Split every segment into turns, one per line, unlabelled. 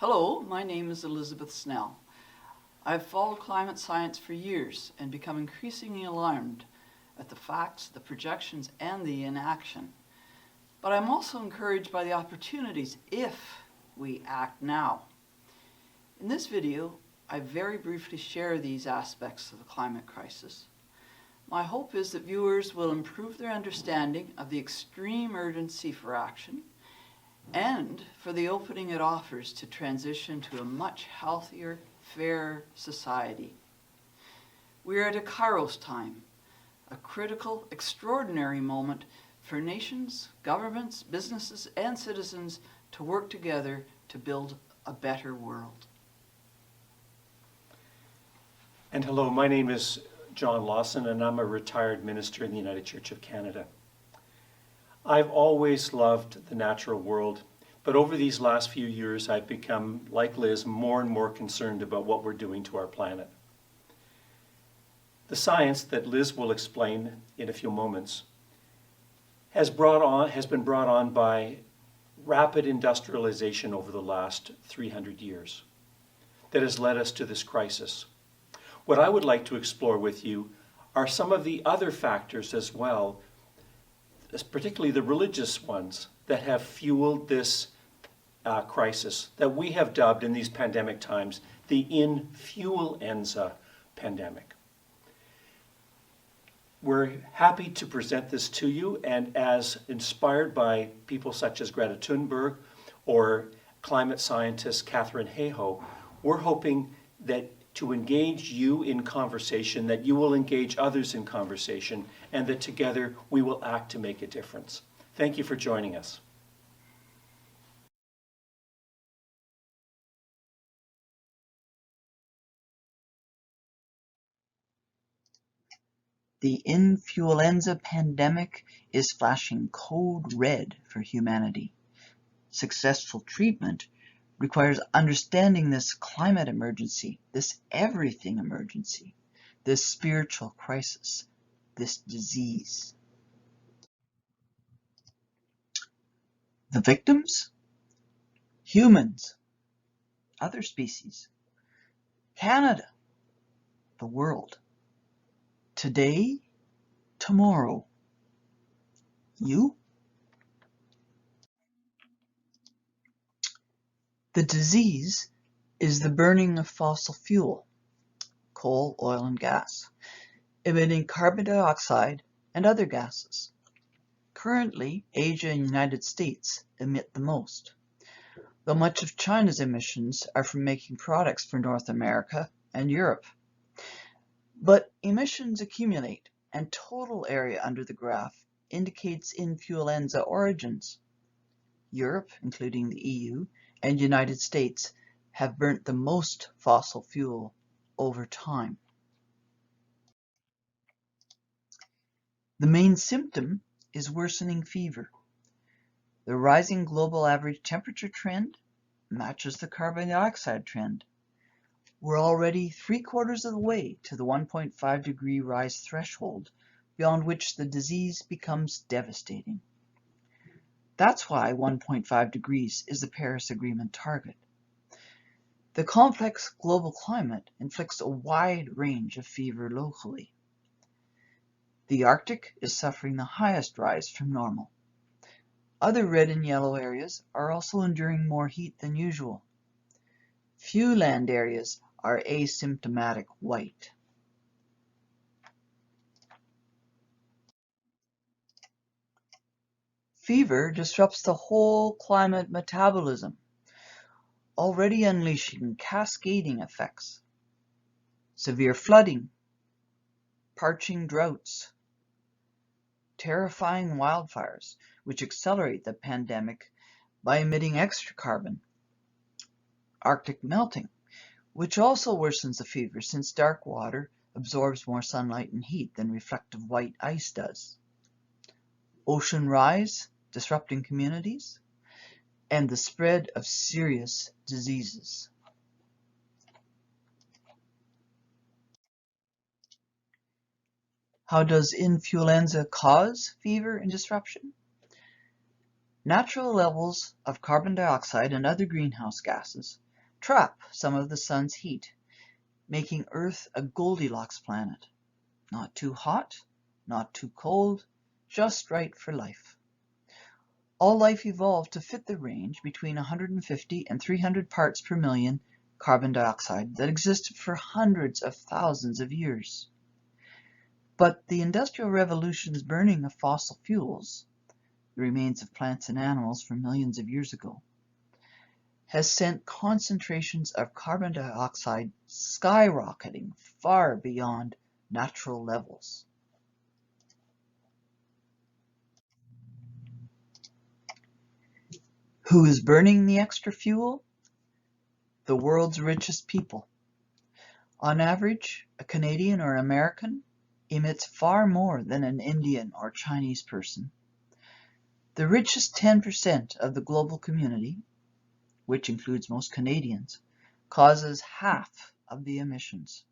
Hello, my name is Elizabeth Snell. I've followed climate science for years and become increasingly alarmed at the facts, the projections, and the inaction. But I'm also encouraged by the opportunities if we act now. In this video, I very briefly share these aspects of the climate crisis. My hope is that viewers will improve their understanding of the extreme urgency for action and for the opening it offers to transition to a much healthier, fairer society. We are at a Kairos time, a critical, extraordinary moment for nations, governments, businesses, and citizens to work together to build a better world.
And hello, my name is John Lawson, and I'm a retired minister in the United Church of Canada. I've always loved the natural world, but over these last few years, I've become, like Liz, more and more concerned about what we're doing to our planet. The science that Liz will explain in a few moments has been brought on by rapid industrialization over the last 300 years that has led us to this crisis. What I would like to explore with you are some of the other factors as well, particularly the religious ones, that have fueled this crisis that we have dubbed in these pandemic times the InFUELenza Pandemic. We're happy to present this to you, and as inspired by people such as Greta Thunberg or climate scientist Katharine Hayhoe, we're hoping that to engage you in conversation, that you will engage others in conversation, and that together we will act to make a difference. Thank you for joining us.
The InFUELenza pandemic is flashing code red for humanity. Successful treatment requires understanding this climate emergency, this everything emergency, this spiritual crisis, this disease. The victims? Humans, other species, Canada, the world. Today, tomorrow. You? The disease is the burning of fossil fuel, coal, oil, and gas, emitting carbon dioxide and other gases. Currently, Asia and United States emit the most, though much of China's emissions are from making products for North America and Europe. But emissions accumulate, and total area under the graph indicates InFUELenza origins. Europe, including the EU, and United States have burnt the most fossil fuel over time. The main symptom is worsening fever. The rising global average temperature trend matches the carbon dioxide trend. We're already 3/4 of the way to the 1.5 degree rise threshold, beyond which the disease becomes devastating. That's why 1.5 degrees is the Paris Agreement target. The complex global climate inflicts a wide range of fever locally. The Arctic is suffering the highest rise from normal. Other red and yellow areas are also enduring more heat than usual. Few land areas are asymptomatic white. Fever disrupts the whole climate metabolism, already unleashing cascading effects. Severe flooding, parching droughts, terrifying wildfires, which accelerate the pandemic by emitting extra carbon. Arctic melting, which also worsens the fever since dark water absorbs more sunlight and heat than reflective white ice does. Ocean rise, disrupting communities, and the spread of serious diseases. How does InFUELenza cause fever and disruption? Natural levels of carbon dioxide and other greenhouse gases trap some of the sun's heat, making Earth a Goldilocks planet. Not too hot, not too cold, just right for life. All life evolved to fit the range between 150 and 300 parts per million carbon dioxide that existed for hundreds of thousands of years. But the Industrial Revolution's burning of fossil fuels, the remains of plants and animals from millions of years ago, has sent concentrations of carbon dioxide skyrocketing far beyond natural levels. Who is burning the extra fuel? The world's richest people. On average, a Canadian or American emits far more than an Indian or Chinese person. The richest 10% of the global community, which includes most Canadians, causes half of the emissions.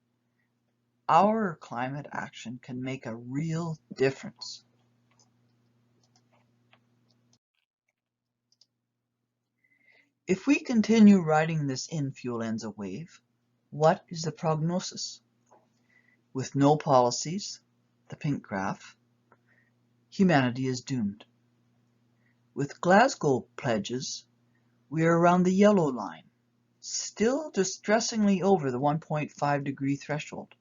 Our climate action can make a real difference. If we continue riding this InFUELenza wave, what is the prognosis? With no policies, the pink graph, humanity is doomed. With Glasgow pledges, we are around the yellow line, still distressingly over the 1.5 degree threshold.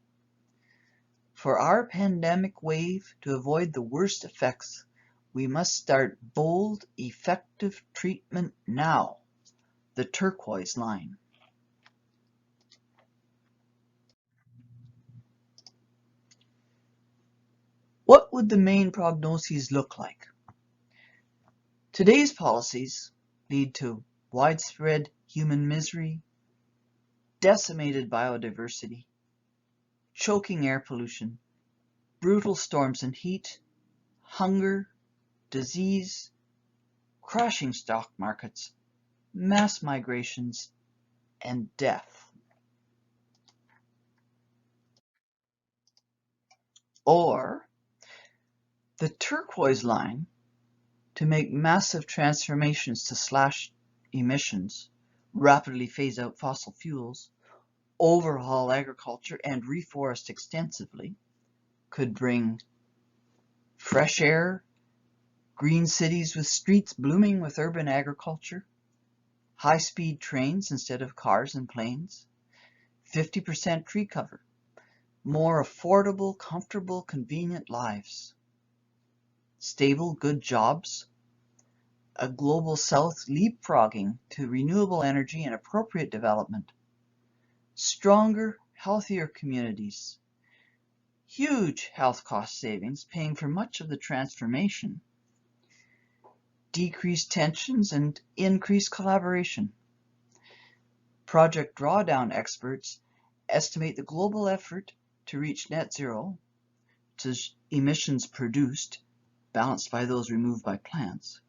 For our pandemic wave to avoid the worst effects, we must start bold, effective treatment now, the turquoise line. What would the main prognoses look like? Today's policies lead to widespread human misery, decimated biodiversity, choking air pollution, brutal storms and heat, hunger, disease, crashing stock markets, mass migrations, and death. Or the turquoise line, to make massive transformations to slash emissions, rapidly phase out fossil fuels, overhaul agriculture, and reforest extensively, could bring fresh air, green cities with streets blooming with urban agriculture, high-speed trains instead of cars and planes, 50% tree cover, more affordable, comfortable, convenient lives, stable, good jobs, a global south leapfrogging to renewable energy and appropriate development, stronger, healthier communities, huge health cost savings paying for much of the transformation, decreased tensions and increased collaboration. Project Drawdown experts estimate the global effort to reach net zero, to emissions produced, balanced by those removed by plants,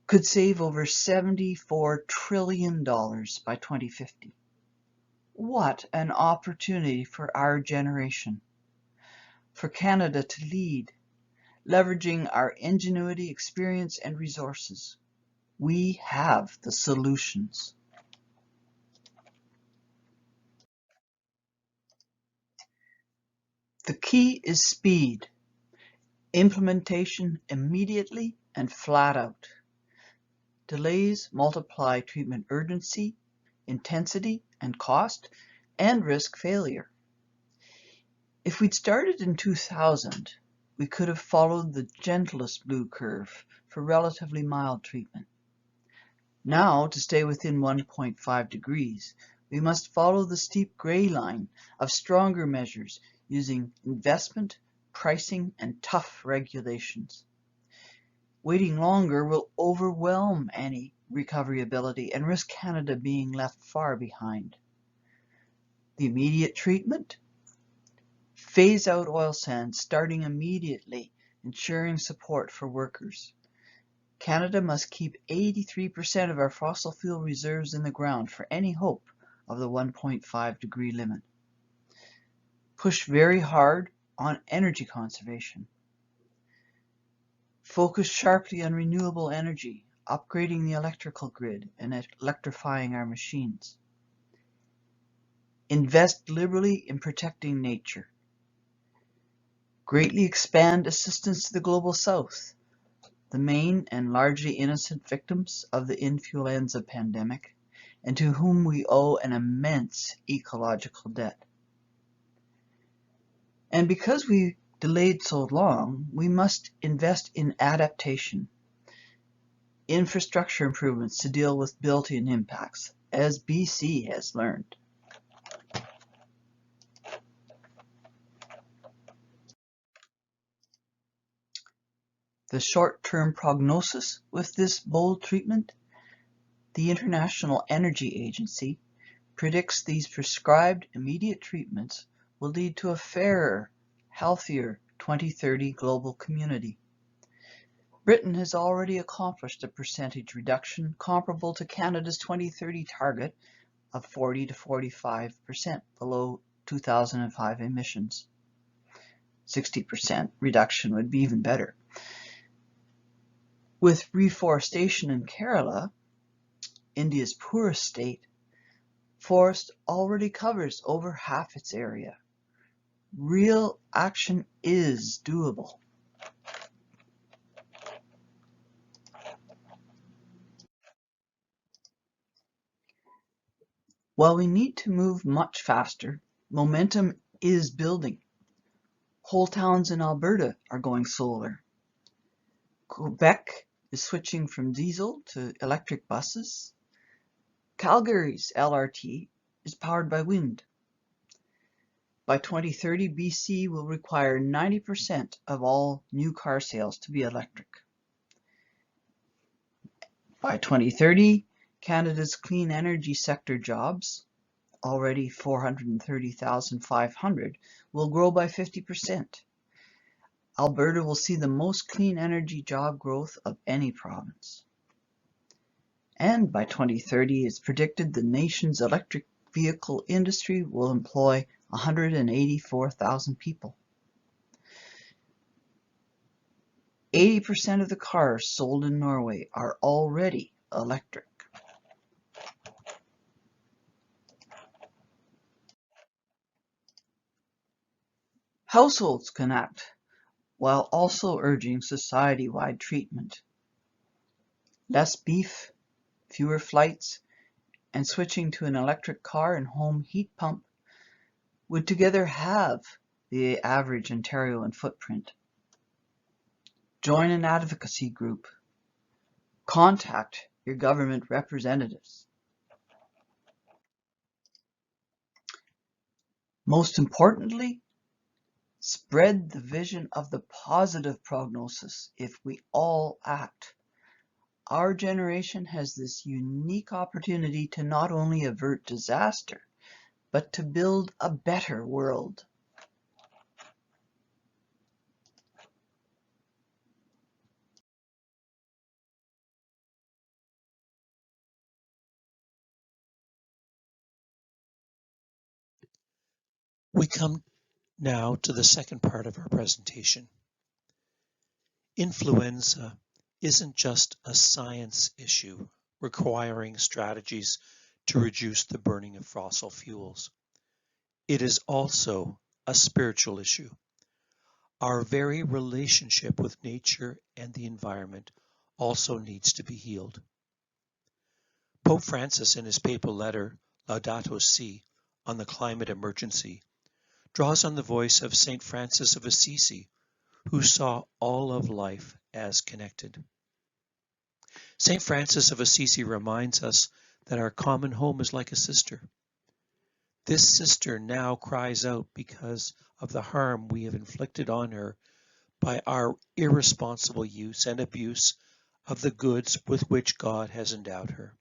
could save over $74 trillion by 2050. What an opportunity for our generation, for Canada to lead, leveraging our ingenuity, experience, and resources. We have the solutions. The key is speed, implementation immediately and flat out. Delays multiply treatment urgency, intensity, and cost, and risk failure. If we'd started in 2000, we could have followed the gentlest blue curve for relatively mild treatment. Now, to stay within 1.5 degrees, we must follow the steep gray line of stronger measures using investment, pricing, and tough regulations. Waiting longer will overwhelm any recovery ability and risk Canada being left far behind. The immediate treatment? Phase out oil sands starting immediately, ensuring support for workers. Canada must keep 83% of our fossil fuel reserves in the ground for any hope of the 1.5 degree limit. Push very hard on energy conservation. Focus sharply on renewable energy, upgrading the electrical grid and electrifying our machines. Invest liberally in protecting nature. Greatly expand assistance to the Global South, the main and largely innocent victims of the influenza pandemic, and to whom we owe an immense ecological debt. And because we delayed so long, we must invest in adaptation, infrastructure improvements to deal with built-in impacts, as BC has learned. The short-term prognosis with this bold treatment, the International Energy Agency predicts these prescribed immediate treatments will lead to a fairer, healthier 2030 global community. Britain has already accomplished a percentage reduction comparable to Canada's 2030 target of 40 to 45% below 2005 emissions. 60% reduction would be even better. With reforestation in Kerala, India's poorest state, forest already covers over half its area. Real action is doable. While we need to move much faster, momentum is building. Whole towns in Alberta are going solar. Quebec is switching from diesel to electric buses. Calgary's LRT is powered by wind. By 2030, BC will require 90% of all new car sales to be electric. By 2030, Canada's clean energy sector jobs, already 430,500, will grow by 50%. Alberta will see the most clean energy job growth of any province. And by 2030, it's predicted the nation's electric vehicle industry will employ 184,000 people. 80% of the cars sold in Norway are already electric. Households can act while also urging society-wide treatment. Less beef, fewer flights, and switching to an electric car and home heat pump would together halve the average Ontarian footprint. Join an advocacy group. Contact your government representatives. Most importantly, spread the vision of the positive prognosis if we all act. Our generation has this unique opportunity to not only avert disaster, but to build a better world.
We come now to the second part of our presentation. Influenza isn't just a science issue requiring strategies to reduce the burning of fossil fuels. It is also a spiritual issue. Our very relationship with nature and the environment also needs to be healed. Pope Francis, in his papal letter Laudato Si on the climate emergency, draws on the voice of St. Francis of Assisi, who saw all of life as connected. St. Francis of Assisi reminds us that our common home is like a sister. This sister now cries out because of the harm we have inflicted on her by our irresponsible use and abuse of the goods with which God has endowed her.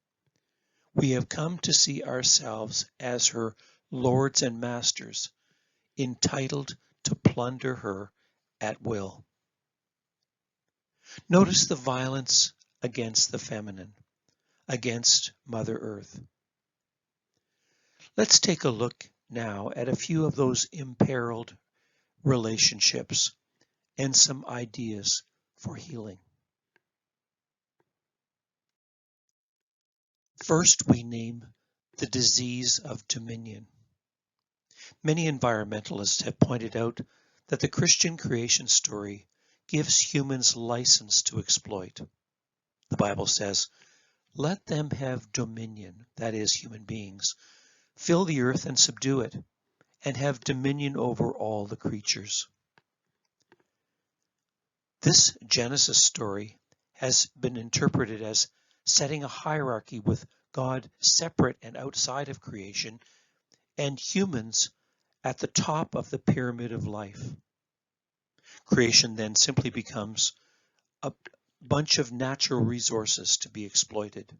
We have come to see ourselves as her lords and masters, entitled to plunder her at will. Notice the violence against the feminine, against Mother Earth. Let's take a look now at a few of those imperiled relationships and some ideas for healing. First, we name the disease of dominion. Many environmentalists have pointed out that the Christian creation story gives humans license to exploit. The Bible says, "Let them have dominion," that is, human beings, "fill the earth and subdue it, and have dominion over all the creatures." This Genesis story has been interpreted as setting a hierarchy with God separate and outside of creation, and humans at the top of the pyramid of life. Creation then simply becomes a bunch of natural resources to be exploited.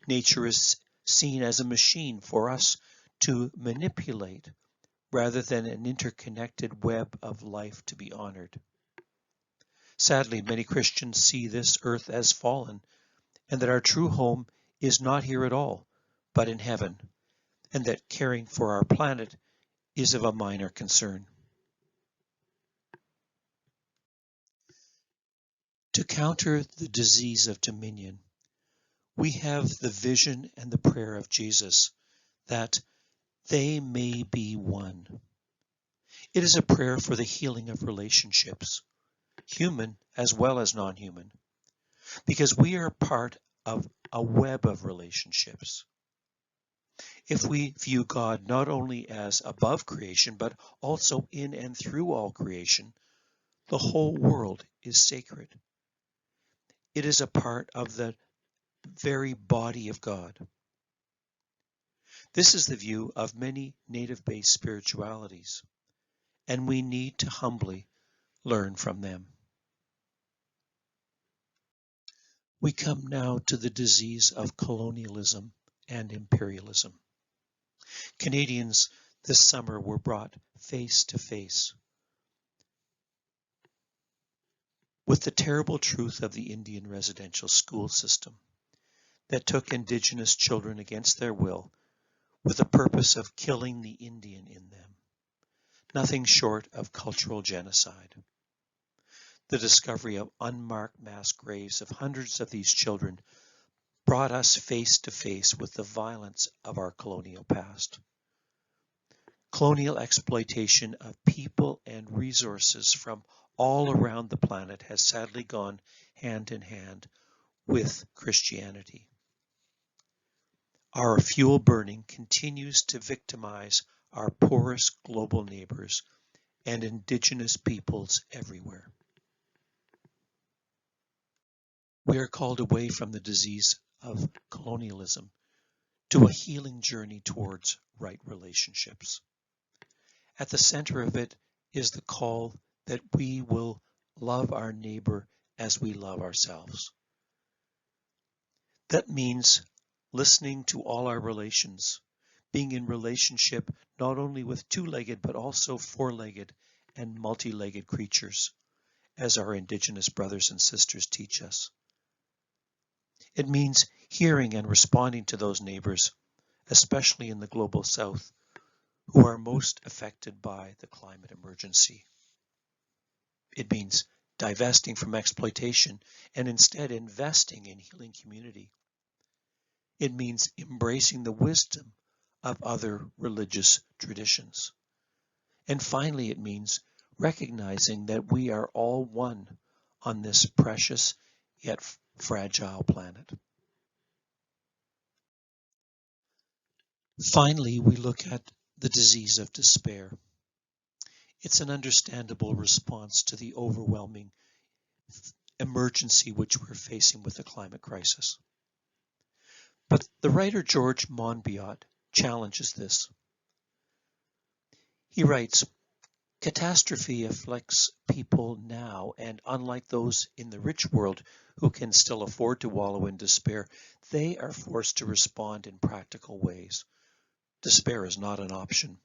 Nature is seen as a machine for us to manipulate rather than an interconnected web of life to be honored. Sadly, many Christians see this earth as fallen, and that our true home is not here at all, but in heaven, and that caring for our planet is of a minor concern. To counter the disease of dominion, we have the vision and the prayer of Jesus that they may be one. It is a prayer for the healing of relationships, human as well as non-human, because we are part of a web of relationships. If we view God not only as above creation, but also in and through all creation, the whole world is sacred. It is a part of the very body of God. This is the view of many native-based spiritualities, and we need to humbly learn from them. We come now to the disease of colonialism and imperialism. Canadians this summer were brought face to face with the terrible truth of the Indian residential school system that took Indigenous children against their will with the purpose of killing the Indian in them, nothing short of cultural genocide. The discovery of unmarked mass graves of hundreds of these children brought us face to face with the violence of our colonial past. Colonial exploitation of people and resources from all around the planet has sadly gone hand in hand with Christianity. Our fuel burning continues to victimize our poorest global neighbors and Indigenous peoples everywhere. We are called away from the disease of colonialism to a healing journey towards right relationships. At the center of it is the call that we will love our neighbor as we love ourselves. That means listening to all our relations, being in relationship not only with two-legged but also four-legged and multi-legged creatures, as our Indigenous brothers and sisters teach us. It means hearing and responding to those neighbors, especially in the global south, who are most affected by the climate emergency. It means divesting from exploitation and instead investing in healing community. It means embracing the wisdom of other religious traditions. And finally, it means recognizing that we are all one on this precious yet fragile planet. Finally, we look at the disease of despair. It's an understandable response to the overwhelming emergency which we're facing with the climate crisis. But the writer George Monbiot challenges this. He writes, "Catastrophe afflicts people now, and unlike those in the rich world who can still afford to wallow in despair, they are forced to respond in practical ways. Despair is not an option.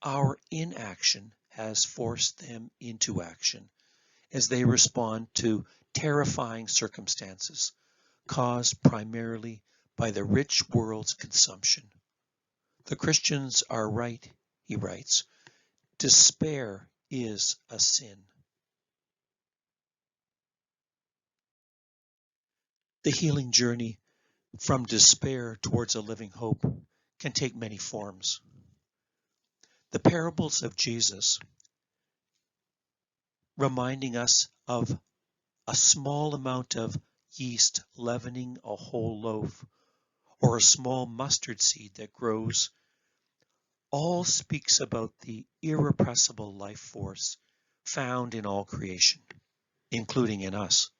Our inaction has forced them into action as they respond to terrifying circumstances caused primarily by the rich world's consumption. The Christians are right," he writes. "Despair is a sin." The healing journey from despair towards a living hope can take many forms. The parables of Jesus, reminding us of a small amount of yeast leavening a whole loaf, or a small mustard seed that grows, all speaks about the irrepressible life force found in all creation, including in us.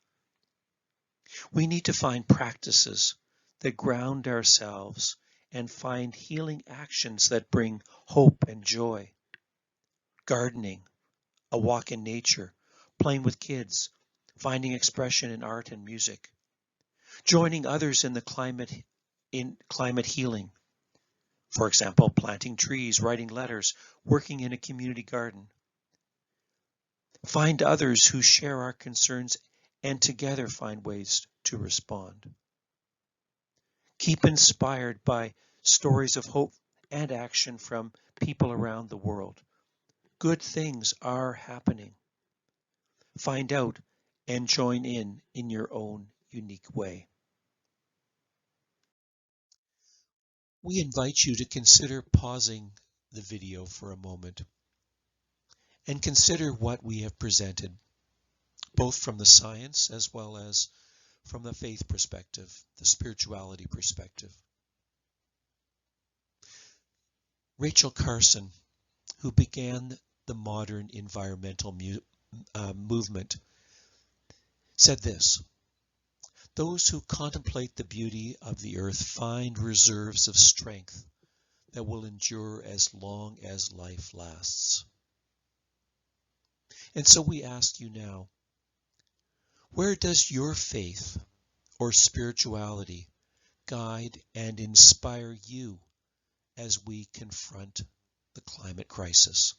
We need to find practices that ground ourselves and find healing actions that bring hope and joy. Gardening, a walk in nature, playing with kids, finding expression in art and music, joining others in climate healing. For example, planting trees, writing letters, working in a community garden. Find others who share our concerns and together find ways to respond. Keep inspired by stories of hope and action from people around the world. Good things are happening. Find out and join in your own unique way. We invite you to consider pausing the video for a moment and consider what we have presented, both from the science as well as from the faith perspective, the spirituality perspective. Rachel Carson, who began the modern environmental movement, said this: "Those who contemplate the beauty of the earth find reserves of strength that will endure as long as life lasts." And so we ask you now, where does your faith or spirituality guide and inspire you as we confront the climate crisis?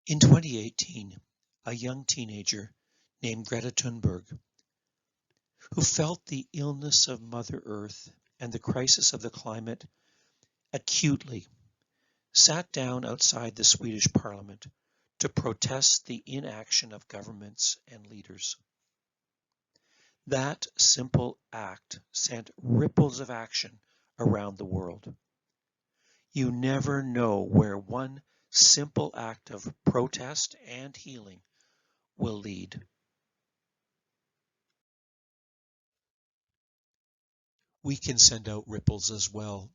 In 2018, a young teenager named Greta Thunberg, who felt the illness of Mother Earth and the crisis of the climate acutely, sat down outside the Swedish parliament to protest the inaction of governments and leaders. That simple act sent ripples of action around the world. You never know where one simple act of protest and healing will lead. We can send out ripples as well,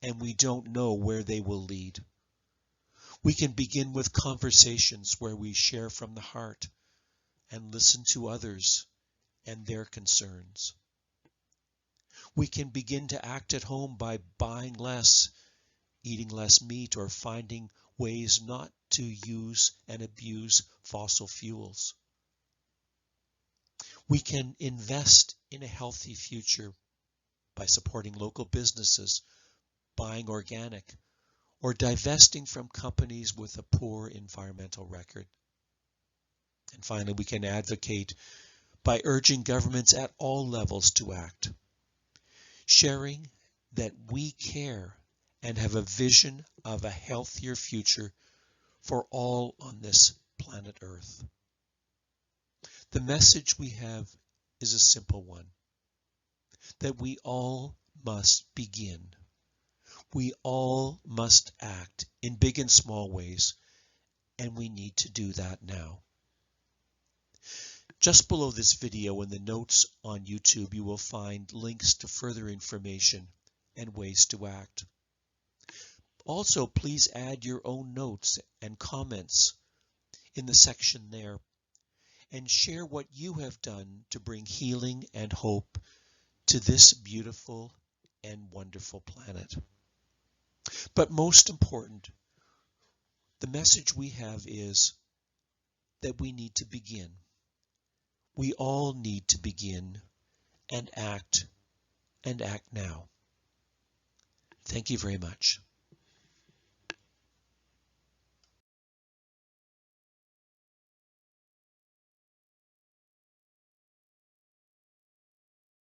and we don't know where they will lead. We can begin with conversations where we share from the heart and listen to others and their concerns. We can begin to act at home by buying less, eating less meat, or finding ways not to use and abuse fossil fuels. We can invest in a healthy future by supporting local businesses, buying organic, or divesting from companies with a poor environmental record. And finally, we can advocate by urging governments at all levels to act, sharing that we care and have a vision of a healthier future for all on this planet Earth. The message we have is a simple one, that we all must begin. We all must act in big and small ways, and we need to do that now. Just below this video in the notes on YouTube, you will find links to further information and ways to act. Also, please add your own notes and comments in the section there, and share what you have done to bring healing and hope to this beautiful and wonderful planet. But most important, the message we have is that we need to begin. We all need to begin and act now. Thank you very much.